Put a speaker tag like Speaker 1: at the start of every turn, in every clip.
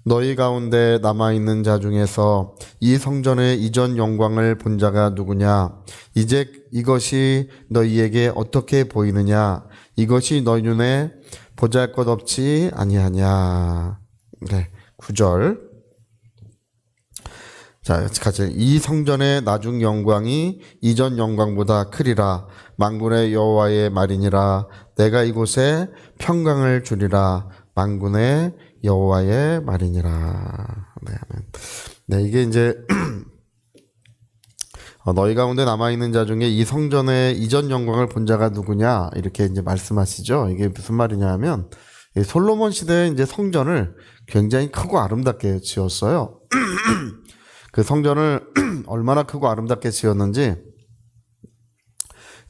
Speaker 1: 너희 가운데 남아있는 자 중에서 이 성전의 이전 영광을 본 자가 누구냐? 이제 이것이 너희에게 어떻게 보이느냐? 이것이 너희 눈에 보잘것없지 아니하냐? 네, 9절. 자, 같이 이 성전의 나중 영광이 이전 영광보다 크리라. 만군의 여호와의 말이니라. 내가 이곳에 평강을 주리라. 만군의 여호와의 말이니라. 네, 아멘. 네, 이게 이제 너희 가운데 남아있는 자 중에 이 성전의 이전 영광을 본 자가 누구냐 이렇게 이제 말씀하시죠. 이게 무슨 말이냐 하면 솔로몬 시대에 이제 성전을 굉장히 크고 아름답게 지었어요. 그 성전을 얼마나 크고 아름답게 지었는지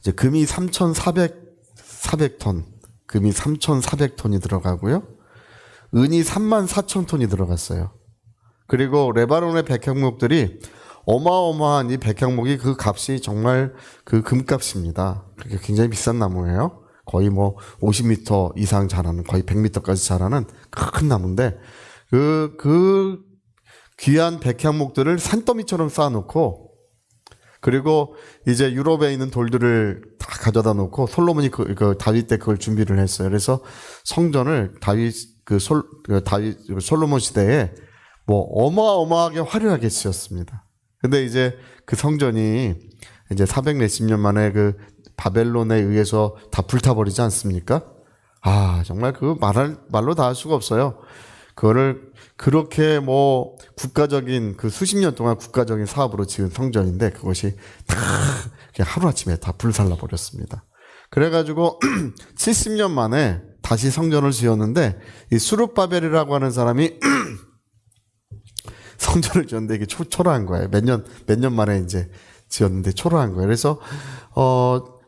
Speaker 1: 이제 금이 3,400톤, 금이 3,400톤이 들어가고요. 은이 34,000톤이 들어갔어요. 그리고 레바논의 백향목들이 어마어마한 이 백향목이 그 값이 정말 그 금값입니다. 그게 굉장히 비싼 나무예요. 거의 뭐 50m 이상 자라는, 거의 100m까지 자라는 큰 나무인데 그 귀한 백향목들을 산더미처럼 쌓아놓고, 그리고 이제 유럽에 있는 돌들을 다 가져다 놓고 솔로몬이 다윗 때 그걸 준비를 했어요. 그래서 성전을 솔로몬 시대에 뭐 어마어마하게 화려하게 지었습니다. 근데 이제 그 성전이 이제 400 몇십 년 만에 그 바벨론에 의해서 다 불타버리지 않습니까? 아, 정말 그 말로 다 할 수가 없어요. 그거를 그렇게 뭐 국가적인 그 수십 년 동안 국가적인 사업으로 지은 성전인데 그것이 다 그냥 하루아침에 다 불살라 버렸습니다. 그래가지고 70년 만에 다시 성전을 지었는데 이 수룹바벨이라고 하는 사람이 성전을 지었는데 이게 초라한 거예요. 몇 년 만에 이제 지었는데 초라한 거예요. 그래서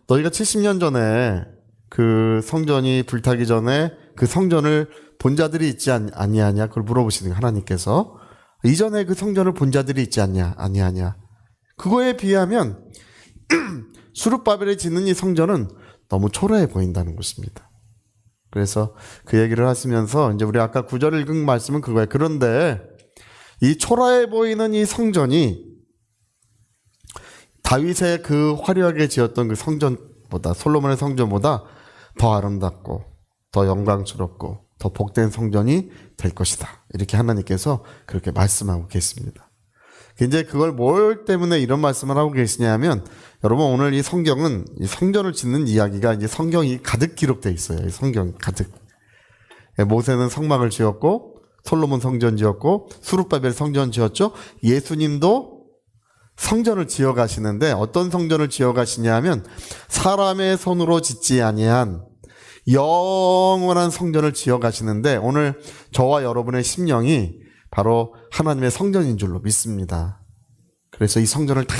Speaker 1: 너희가 70년 전에 그 성전이 불타기 전에 그 성전을 본 자들이 있지 아니하냐? 그걸 물어보시는 거예요. 하나님께서. 이전에 그 성전을 본 자들이 있지 아니하냐? 그거에 비하면 수룹바벨이 짓는 이 성전은 너무 초라해 보인다는 것입니다. 그래서 그 얘기를 하시면서 이제 우리 아까 9절 읽은 말씀은 그거예요. 그런데 이 초라해 보이는 이 성전이 다윗의 그 화려하게 지었던 그 성전보다, 솔로몬의 성전보다 더 아름답고 더 영광스럽고 더 복된 성전이 될 것이다. 이렇게 하나님께서 그렇게 말씀하고 계십니다. 이제 그걸 뭘 때문에 이런 말씀을 하고 계시냐면, 여러분 오늘 이 성경은 이 성전을 짓는 이야기가 이제 성경이 가득 기록되어 있어요. 이 성경 가득. 모세는 성막을 지었고, 솔로몬 성전 지었고, 수룹바벨 성전 지었죠. 예수님도 성전을 지어 가시는데 어떤 성전을 지어 가시냐 하면 사람의 손으로 짓지 아니한 영원한 성전을 지어 가시는데, 오늘 저와 여러분의 심령이 바로 하나님의 성전인 줄로 믿습니다. 그래서 이 성전을 다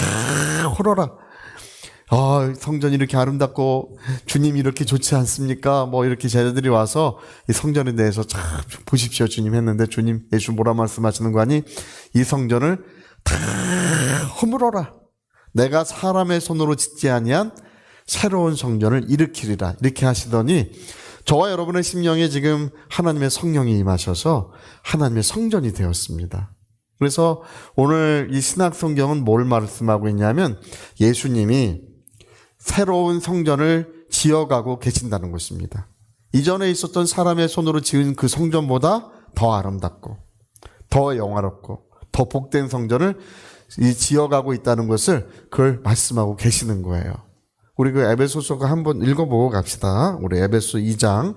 Speaker 1: 홀어라. 성전이 이렇게 아름답고 주님이 이렇게 좋지 않습니까? 뭐 이렇게 제자들이 와서 이 성전에 대해서 참 보십시오 주님 했는데, 주님 예수 뭐라 말씀하시는 거 아니? 이 성전을 다 허물어라. 내가 사람의 손으로 짓지 아니한 새로운 성전을 일으키리라. 이렇게 하시더니 저와 여러분의 심령에 지금 하나님의 성령이 임하셔서 하나님의 성전이 되었습니다. 그래서 오늘 이 신약 성경은 뭘 말씀하고 있냐면 예수님이 새로운 성전을 지어가고 계신다는 것입니다. 이전에 있었던 사람의 손으로 지은 그 성전보다 더 아름답고 더 영화롭고 더 복된 성전을 지어가고 있다는 것을 그걸 말씀하고 계시는 거예요. 우리 그 에베소서 한번 읽어보고 갑시다. 우리 에베소 2장.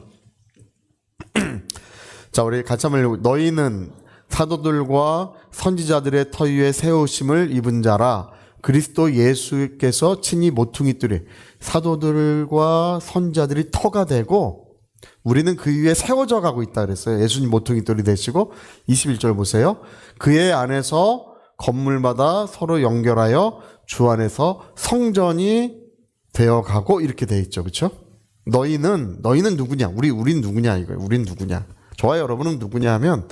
Speaker 1: 자, 우리 같이 한번 읽어. 너희는 사도들과 선지자들의 터 위에 세우심을 입은 자라. 그리스도 예수께서 친히 모퉁이 뚫이. 사도들과 선지자들이 터가 되고 우리는 그 위에 세워져 가고 있다 그랬어요. 예수님 모퉁이 뚫이 되시고. 21절 보세요. 그의 안에서 건물마다 서로 연결하여 주 안에서 성전이 되어가고, 이렇게 돼 있죠. 그렇죠? 너희는 누구냐? 우린 누구냐 이거예요. 우린 누구냐? 저와 여러분은 누구냐 하면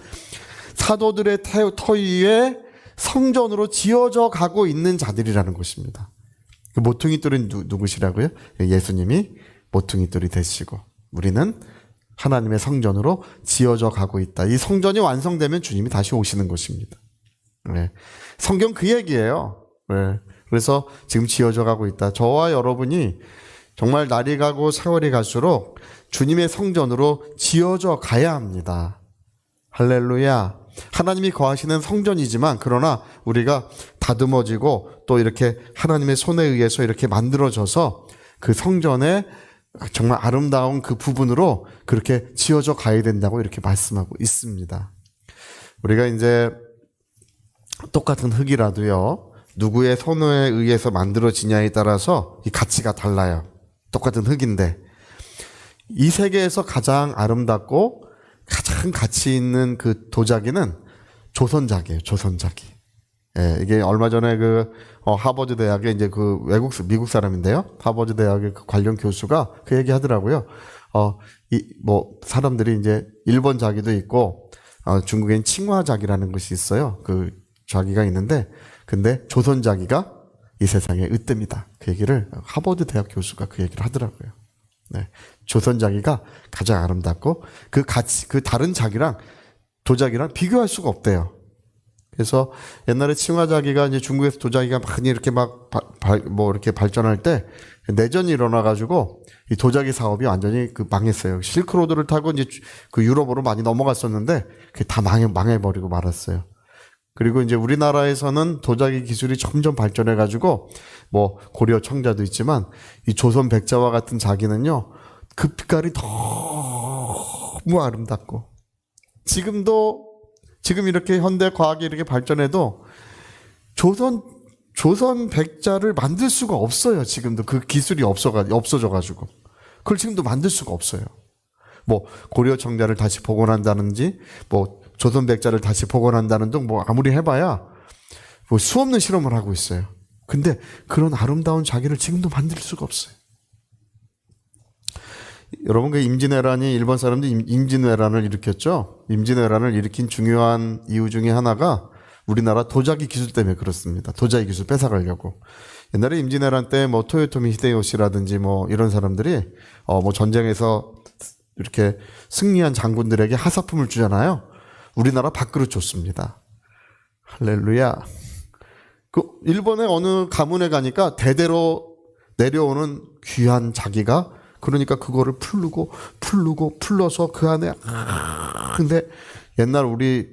Speaker 1: 사도들의 터 위에 성전으로 지어져 가고 있는 자들이라는 것입니다. 그 모퉁이 뚫이 누구시라고요? 예수님이 모퉁이 뚫이 되시고 우리는 하나님의 성전으로 지어져 가고 있다. 이 성전이 완성되면 주님이 다시 오시는 것입니다. 네. 성경 그 얘기예요. 네. 그래서 지금 지어져 가고 있다. 저와 여러분이 정말 날이 가고 세월이 갈수록 주님의 성전으로 지어져 가야 합니다. 할렐루야. 하나님이 거하시는 성전이지만 그러나 우리가 다듬어지고 또 이렇게 하나님의 손에 의해서 이렇게 만들어져서 그 성전에 정말 아름다운 그 부분으로 그렇게 지어져 가야 된다고 이렇게 말씀하고 있습니다. 우리가 이제 똑같은 흙이라도요, 누구의 손에 의해서 만들어지냐에 따라서 이 가치가 달라요. 똑같은 흙인데 이 세계에서 가장 아름답고 가장 가치 있는 그 도자기는 조선자기예요. 조선자기. 예, 이게 얼마 전에 그 하버드 대학의 이제 그 미국 사람인데요. 하버드 대학의 그 관련 교수가 그 얘기 하더라고요. 사람들이 이제 일본 자기도 있고 중국엔 칭화자기라는 것이 있어요. 그 자기가 있는데 근데 조선자기가 이 세상의 으뜸이다. 그 얘기를 하버드 대학 교수가 그 얘기를 하더라고요. 네. 조선자기가 가장 아름답고 그 다른 자기랑 도자기랑 비교할 수가 없대요. 그래서 옛날에 칭화자기가 이제 중국에서 도자기가 많이 이렇게 이렇게 발전할 때 내전이 일어나가지고 이 도자기 사업이 완전히 망했어요. 실크로드를 타고 이제 그 유럽으로 많이 넘어갔었는데 그게 다 망해버리고 말았어요. 그리고 이제 우리나라에서는 도자기 기술이 점점 발전해가지고 고려 청자도 있지만 이 조선 백자와 같은 자기는요 그 빛깔이 너무 아름답고 지금 이렇게 현대 과학이 이렇게 발전해도 조선 백자를 만들 수가 없어요. 지금도 그 기술이 없어져가지고 그걸 지금도 만들 수가 없어요. 고려 청자를 다시 복원한다든지 조선 백자를 다시 복원한다는 등 아무리 해봐야 수없는 실험을 하고 있어요. 근데 그런 아름다운 자기를 지금도 만들 수가 없어요. 여러분 그 임진왜란이 일본 사람들이 임진왜란을 일으켰죠. 임진왜란을 일으킨 중요한 이유 중에 하나가 우리나라 도자기 기술 때문에 그렇습니다. 도자기 기술 뺏어가려고. 옛날에 임진왜란 때 토요토미 히데요시라든지 이런 사람들이 전쟁에서 이렇게 승리한 장군들에게 하사품을 주잖아요. 우리나라 밥그릇 줬습니다. 할렐루야. 일본의 어느 가문에 가니까 대대로 내려오는 귀한 자기가 그러니까 그거를 풀러서 그 안에 근데 옛날 우리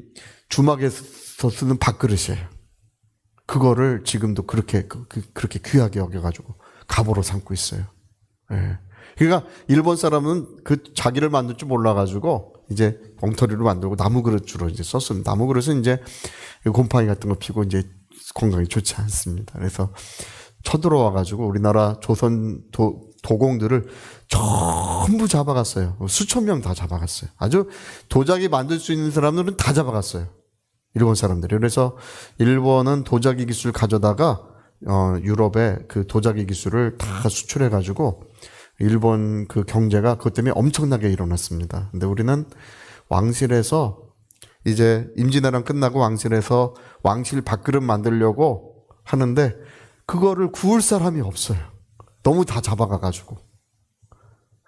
Speaker 1: 주막에서 쓰는 밥그릇이에요. 그거를 지금도 그렇게 귀하게 여겨가지고 갑오로 삼고 있어요. 예. 그러니까 일본 사람은 그 자기를 만들 줄 몰라가지고 이제 엉터리로 만들고 나무 그릇 주로 이제 썼습니다. 나무 그릇은 이제 곰팡이 같은 거 피고 이제 건강에 좋지 않습니다. 그래서 쳐들어와가지고 우리나라 조선 도공들을 전부 잡아갔어요. 수천 명 다 잡아갔어요. 아주 도자기 만들 수 있는 사람들은 다 잡아갔어요. 일본 사람들이. 그래서 일본은 도자기 기술 가져다가 유럽에 그 도자기 기술을 다 수출해가지고 일본 그 경제가 그것 때문에 엄청나게 일어났습니다. 근데 우리는 왕실에서 이제 임진왜란 끝나고 왕실에서 왕실 밥그릇 만들려고 하는데 그거를 구울 사람이 없어요. 너무 다 잡아가가지고.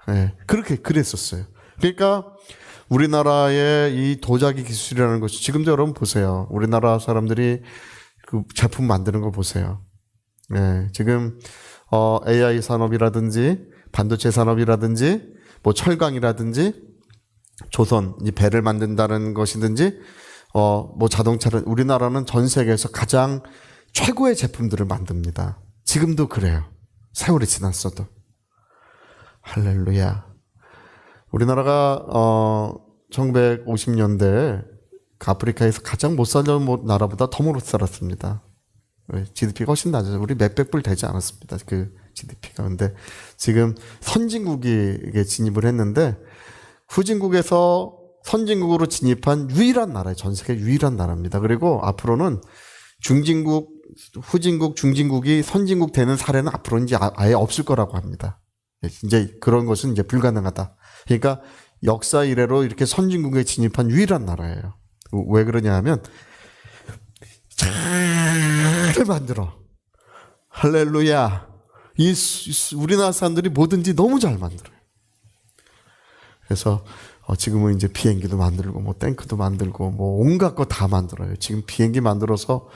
Speaker 1: 네, 그랬었어요. 그러니까 우리나라의 이 도자기 기술이라는 것이 지금도 여러분 보세요. 우리나라 사람들이 그 제품 만드는 거 보세요. 네, 지금 AI 산업이라든지 반도체 산업이라든지 철강이라든지 조선 이 배를 만든다는 것이든지 자동차를 우리나라는 전 세계에서 가장 최고의 제품들을 만듭니다. 지금도 그래요. 세월이 지났어도. 할렐루야. 우리나라가 1950년대 아프리카에서 가장 못 살던 나라보다 더 못 살았습니다. GDP가 훨씬 낮아요. 우리 몇백 불 되지 않았습니다. 그 GDP가. 근데 지금 선진국에 진입을 했는데 후진국에서 선진국으로 진입한 유일한 나라예요. 전 세계 유일한 나라입니다. 그리고 앞으로는 중진국, 후진국, 중진국이 선진국 되는 사례는 앞으로 이제 아예 없을 거라고 합니다. 이제 그런 것은 이제 불가능하다. 그러니까 역사 이래로 이렇게 선진국에 진입한 유일한 나라예요. 왜 그러냐 하면 잘 만들어. 할렐루야. 우리나라 사람들이 뭐든지 너무 잘 만들어요. 그래서 지금은 이제 비행기도 만들고 뭐 탱크도 만들고 뭐 온갖 거 다 만들어요. 지금 비행기 만들어서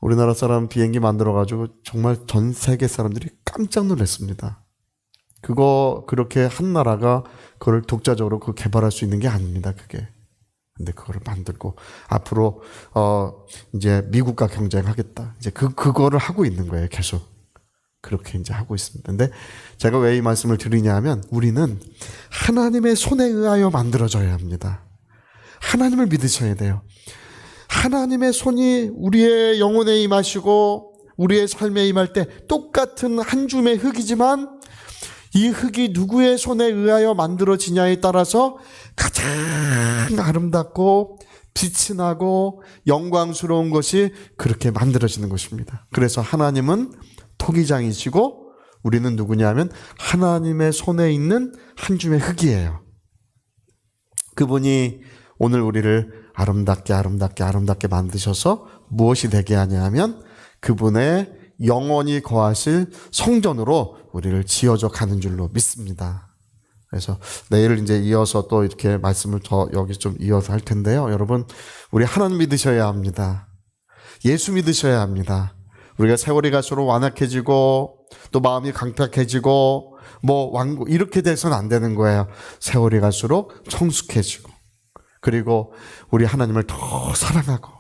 Speaker 1: 우리나라 사람 비행기 만들어 가지고 정말 전 세계 사람들이 깜짝 놀랐습니다. 그거 그렇게 한 나라가 그걸 독자적으로 그 개발할 수 있는 게 아닙니다. 그게. 근데 그거를 만들고 앞으로 이제 미국과 경쟁하겠다. 이제 그거를 하고 있는 거예요. 계속. 그렇게 이제 하고 있습니다. 근데 제가 왜 이 말씀을 드리냐 하면 우리는 하나님의 손에 의하여 만들어져야 합니다. 하나님을 믿으셔야 돼요. 하나님의 손이 우리의 영혼에 임하시고 우리의 삶에 임할 때 똑같은 한 줌의 흙이지만 이 흙이 누구의 손에 의하여 만들어지냐에 따라서 가장 아름답고 빛이 나고 영광스러운 것이 그렇게 만들어지는 것입니다. 그래서 하나님은 토기장이시고 우리는 누구냐 하면 하나님의 손에 있는 한 줌의 흙이에요. 그분이 오늘 우리를 아름답게 만드셔서 무엇이 되게 하냐 하면 그분의 영원히 거하실 성전으로 우리를 지어져 가는 줄로 믿습니다. 그래서 내일 이제 이어서 또 이렇게 말씀을 더 여기 좀 이어서 할 텐데요. 여러분, 우리 하나님 믿으셔야 합니다. 예수 믿으셔야 합니다. 우리가 세월이 갈수록 완악해지고 또 마음이 강팍해지고 뭐 완고 이렇게 돼서는 안 되는 거예요. 세월이 갈수록 성숙해지고 그리고 우리 하나님을 더 사랑하고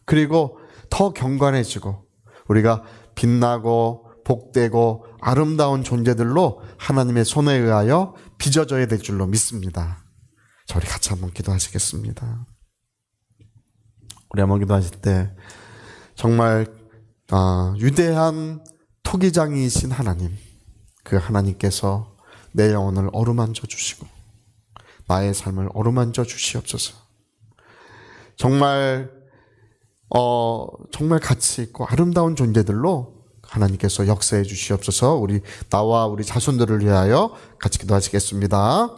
Speaker 1: 그리고 더 경건해지고 우리가 빛나고 복되고 아름다운 존재들로 하나님의 손에 의하여 빚어져야 될 줄로 믿습니다. 저희 같이 한번 기도하시겠습니다. 우리 한번 기도하실 때 정말 위대한 토기장이신 하나님, 그 하나님께서 내 영혼을 어루만져 주시고 나의 삶을 어루만져 주시옵소서. 정말 가치 있고 아름다운 존재들로 하나님께서 역사해 주시옵소서. 나와 우리 자손들을 위하여 같이 기도하시겠습니다.